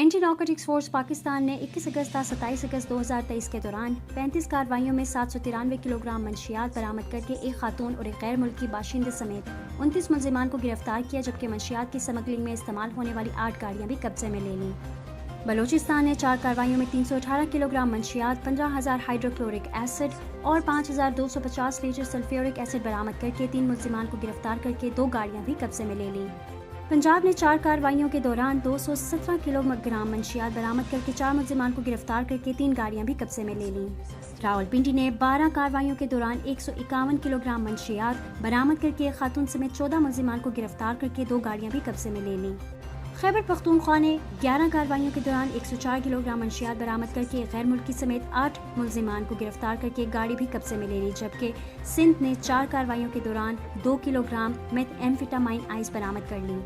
Anti narcotics force Pakistan نے 21 اگست تا 27 اگست 2023 کے دوران 35 کارروائیوں میں 793 کلو گرام منشیات برآمد کر کے ایک خاتون اور ایک غیر ملکی باشندے سمیت 29 ملزمان کو گرفتار کیا، جبکہ منشیات کی اسمگلنگ میں استعمال ہونے والی 8 گاڑیاں بھی قبضے میں لے لیں۔ بلوچستان نے 4 کارروائیوں میں 318 کلو گرام منشیات، 15,000 ہائیڈروکلورک ایسڈ اور 5,250 لیٹر سلفیورک ایسڈ برآمد کر کے 3 ملزمان کو گرفتار کر کے 2 گاڑیاں بھی قبضے میں لے لیں۔ پنجاب نے 4 کارروائیوں کے دوران 217 کلو گرام منشیات برآمد کر کے 4 ملزمان کو گرفتار کر کے 3 گاڑیاں بھی قبضے میں لے لیں۔ راولپنڈی نے 12 کارروائیوں کے دوران 151 کلو گرام منشیات برآمد کر کے ایک خاتون سمیت 14 ملزمان کو گرفتار کر کے 2 گاڑیاں بھی قبضے میں لے لیں۔ خیبر پختونخوا نے 11 کارروائیوں کے دوران 104 کلو گرام منشیات برآمد کر کے ایک غیر ملکی سمیت 8 ملزمان کو گرفتار کر کے ایک گاڑی بھی قبضے میں لے لی، جبکہ سندھ نے 4 کارروائیوں کے دوران 2 کلو گرام میتھ ایمفیٹامائن آئس برآمد کر لی۔